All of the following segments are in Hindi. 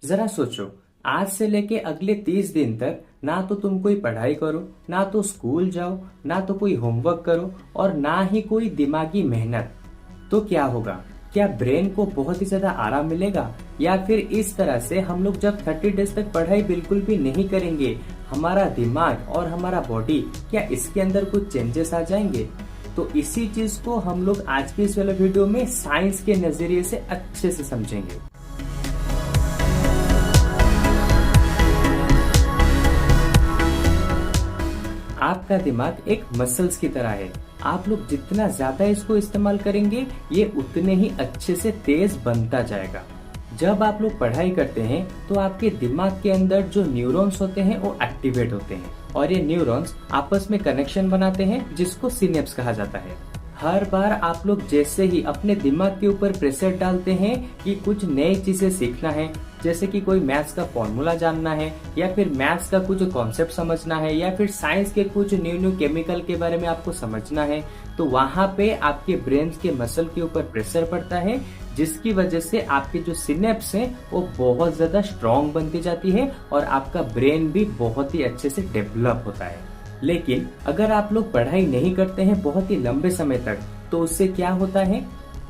जरा सोचो, आज से लेके अगले 30 दिन तक ना तो तुम कोई पढ़ाई करो, ना तो स्कूल जाओ, ना तो कोई होमवर्क करो और ना ही कोई दिमागी मेहनत। तो क्या होगा? क्या ब्रेन को बहुत ही ज्यादा आराम मिलेगा? या फिर इस तरह से हम लोग जब 30 डेज तक पढ़ाई बिल्कुल भी नहीं करेंगे, हमारा दिमाग और हमारा बॉडी, क्या इसके अंदर कुछ चेंजेस आ जाएंगे? तो इसी चीज को हम लोग आज के इस वाले वीडियो में साइंस के नजरिए से अच्छे से समझेंगे। आपका दिमाग एक मसल्स की तरह है। आप लोग जितना ज्यादा इसको इस्तेमाल करेंगे, ये उतने ही अच्छे से तेज बनता जाएगा। जब आप लोग पढ़ाई करते हैं तो आपके दिमाग के अंदर जो न्यूरॉन्स होते हैं वो एक्टिवेट होते हैं और ये न्यूरॉन्स आपस में कनेक्शन बनाते हैं जिसको सिनेप्स कहा जाता है। हर बार आप लोग जैसे ही अपने दिमाग के ऊपर प्रेशर डालते हैं कि कुछ नई चीजें सीखना है, जैसे कि कोई मैथ्स का फॉर्मूला जानना है या फिर मैथ्स का कुछ कॉन्सेप्ट समझना है या फिर साइंस के कुछ न्यू न्यू केमिकल के बारे में आपको समझना है, तो वहां पे आपके ब्रेन के मसल के ऊपर प्रेशर पड़ता है, जिसकी वजह से आपके जो सिनेप्स हैं वो बहुत ज्यादा स्ट्रॉन्ग बनती जाती है और आपका ब्रेन भी बहुत ही अच्छे से डेवलप होता है। लेकिन अगर आप लोग पढ़ाई नहीं करते हैं बहुत ही लंबे समय तक, तो उससे क्या होता है?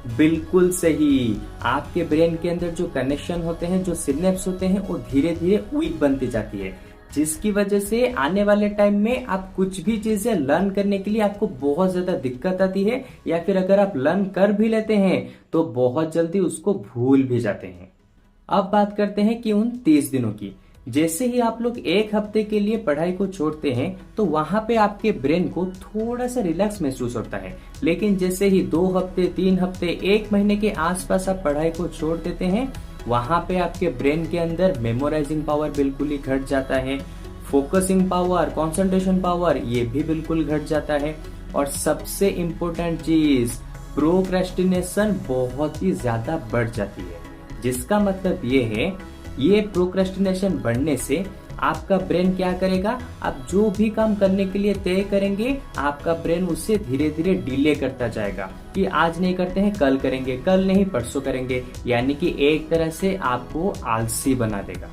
बिल्कुल सही, आपके ब्रेन के अंदर जो कनेक्शन होते हैं, जो सिनेप्स होते हैं, वो धीरे धीरे वीक बनती जाती है, जिसकी वजह से आने वाले टाइम में आप कुछ भी चीजें लर्न करने के लिए आपको बहुत ज्यादा दिक्कत आती है, या फिर अगर आप लर्न कर भी लेते हैं तो बहुत जल्दी उसको भूल भी जाते हैं। अब बात करते हैं कि उन 30 दिनों की। जैसे ही आप लोग एक हफ्ते के लिए पढ़ाई को छोड़ते हैं तो वहां पे आपके ब्रेन को थोड़ा सा रिलैक्स महसूस होता है, लेकिन जैसे ही 2 हफ्ते, 3 हफ्ते, 1 महीने के आसपास आप पढ़ाई को छोड़ देते हैं, वहां पे आपके ब्रेन के अंदर मेमोराइजिंग पावर बिल्कुल ही घट जाता है, फोकसिंग पावर, कंसंट्रेशन पावर ये भी बिल्कुल घट जाता है, और सबसे इम्पोर्टेंट चीज प्रोक्रेस्टिनेशन बहुत ही ज्यादा बढ़ जाती है। जिसका मतलब ये है, ये प्रोक्रेस्टिनेशन बढ़ने से आपका ब्रेन क्या करेगा? आप जो भी काम करने के लिए तय करेंगे, आपका ब्रेन उससे धीरे धीरे डिले करता जाएगा कि आज नहीं करते हैं, कल करेंगे, कल नहीं परसों करेंगे, यानी कि एक तरह से आपको आलसी बना देगा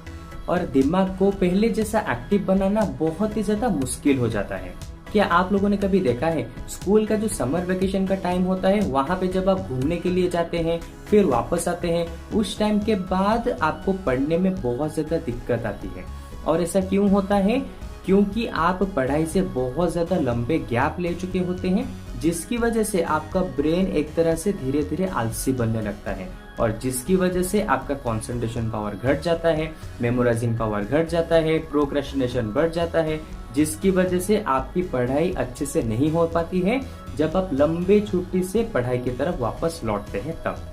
और दिमाग को पहले जैसा एक्टिव बनाना बहुत ही ज्यादा मुश्किल हो जाता है। क्या आप लोगों ने कभी देखा है, स्कूल का जो समर वेकेशन का टाइम होता है, वहां पे जब आप घूमने के लिए जाते हैं फिर वापस आते हैं, उस टाइम के बाद आपको पढ़ने में बहुत ज्यादा दिक्कत आती है। और ऐसा क्यों होता है? क्योंकि आप पढ़ाई से बहुत ज्यादा लंबे गैप ले चुके होते हैं, जिसकी वजह से आपका ब्रेन एक तरह से धीरे धीरे आलसी बनने लगता है और जिसकी वजह से आपका कंसंट्रेशन पावर घट जाता है, मेमोराइजिंग पावर घट जाता है, प्रोक्रेस्टिनेशन बढ़ जाता है, जिसकी वजह से आपकी पढ़ाई अच्छे से नहीं हो पाती है। जब आप लंबे छुट्टी से पढ़ाई की तरफ वापस लौटते हैं तब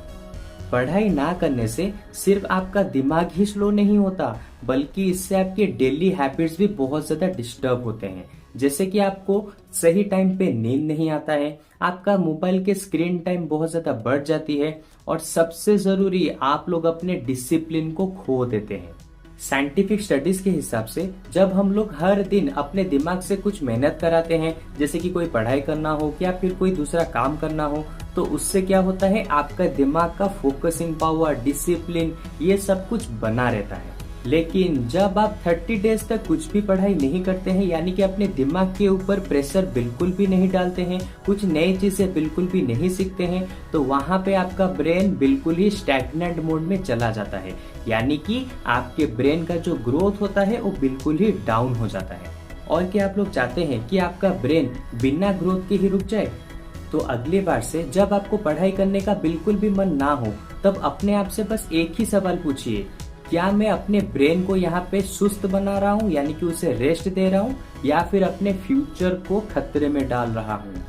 पढ़ाई ना करने से सिर्फ आपका दिमाग ही स्लो नहीं होता, बल्कि इससे आपके डेली हैबिट्स भी बहुत ज्यादा डिस्टर्ब होते हैं। जैसे कि आपको सही टाइम पे नींद नहीं आता है, आपका मोबाइल के स्क्रीन टाइम बहुत ज्यादा बढ़ जाती है और सबसे जरूरी, आप लोग अपने डिसिप्लिन को खो देते हैं। साइंटिफिक स्टडीज के हिसाब से जब हम लोग हर दिन अपने दिमाग से कुछ मेहनत कराते हैं, जैसे कि कोई पढ़ाई करना हो या फिर कोई दूसरा काम करना हो, तो उससे क्या होता है? आपका दिमाग का फोकसिंग पावर, डिसिप्लिन, ये सब कुछ बना रहता है। लेकिन जब आप 30 डेज तक कुछ भी पढ़ाई नहीं करते हैं, यानी कि अपने दिमाग के ऊपर प्रेशर बिल्कुल भी नहीं डालते हैं, कुछ नई चीजें बिल्कुल भी नहीं सीखते हैं, तो वहां पे आपका ब्रेन बिल्कुल ही स्टैग्नेंट मोड में चला जाता है, यानी कि आपके ब्रेन का जो ग्रोथ होता है वो बिल्कुल ही डाउन हो जाता है। और क्या आप लोग चाहते हैं कि आपका ब्रेन बिना ग्रोथ के ही रुक जाए? तो अगली बार से जब आपको पढ़ाई करने का बिल्कुल भी मन ना हो, तब अपने आप से बस एक ही सवाल पूछिए, क्या मैं अपने ब्रेन को यहाँ पे सुस्त बना रहा हूँ, यानी कि उसे रेस्ट दे रहा हूँ, या फिर अपने फ्यूचर को खतरे में डाल रहा हूँ?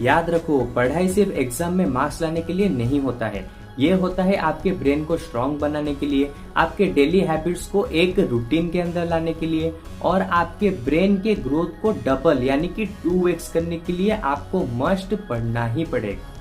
याद रखो, पढ़ाई सिर्फ एग्जाम में मार्क्स लाने के लिए नहीं होता है, ये होता है आपके ब्रेन को स्ट्रांग बनाने के लिए, आपके डेली हैबिट्स को एक रूटीन के अंदर लाने के लिए, और आपके ब्रेन के ग्रोथ को डबल यानी कि 2x करने के लिए आपको मस्ट पढ़ना ही पड़ेगा।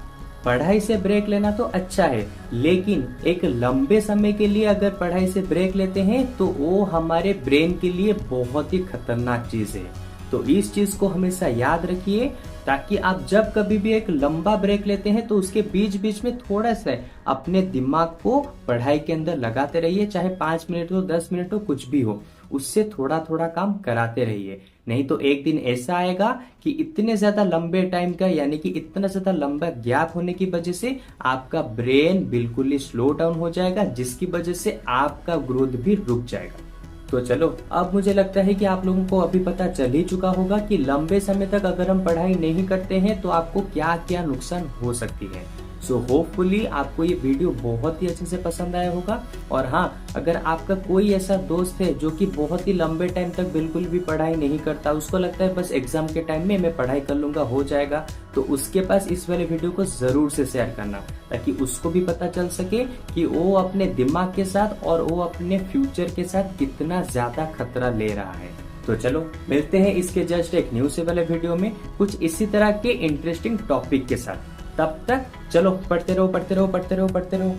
पढ़ाई से ब्रेक लेना तो अच्छा है, लेकिन एक लंबे समय के लिए अगर पढ़ाई से ब्रेक लेते हैं तो वो हमारे ब्रेन के लिए बहुत ही खतरनाक चीज है। तो इस चीज को हमेशा याद रखिए, ताकि आप जब कभी भी एक लंबा ब्रेक लेते हैं तो उसके बीच बीच में थोड़ा सा अपने दिमाग को पढ़ाई के अंदर लगाते रहिए, चाहे 5 मिनट हो 10 मिनट हो कुछ भी हो, उससे थोड़ा थोड़ा काम कराते रहिए। नहीं तो एक दिन ऐसा आएगा कि इतने ज्यादा लंबे टाइम का यानी कि इतना ज्यादा लंबा गैप होने की वजह से आपका ब्रेन बिल्कुल ही स्लो डाउन हो जाएगा, जिसकी वजह से आपका ग्रोथ भी रुक जाएगा। तो चलो, अब मुझे लगता है कि आप लोगों को अभी पता चल ही चुका होगा कि लंबे समय तक अगर हम पढ़ाई नहीं करते हैं तो आपको क्या क्या नुकसान हो सकती है। सो होपफुली आपको ये वीडियो बहुत ही अच्छे से पसंद आया होगा। और हाँ, अगर आपका कोई ऐसा दोस्त है जो कि बहुत ही लंबे टाइम तक बिल्कुल भी पढ़ाई नहीं करता, उसको लगता है बस एग्जाम के टाइम में मैं पढ़ाई कर लूंगा हो जाएगा, तो उसके पास इस वाले वीडियो को जरूर से शेयर करना, ताकि उसको भी पता चल सके कि वो अपने दिमाग के साथ और वो अपने फ्यूचर के साथ कितना ज्यादा खतरा ले रहा है। तो चलो, मिलते हैं इसके जस्ट एक न्यू से वाले वीडियो में कुछ इसी तरह के इंटरेस्टिंग टॉपिक के साथ। तब तक चलो, पढ़ते रहो पढ़ते रहो पढ़ते रहो पढ़ते रहो।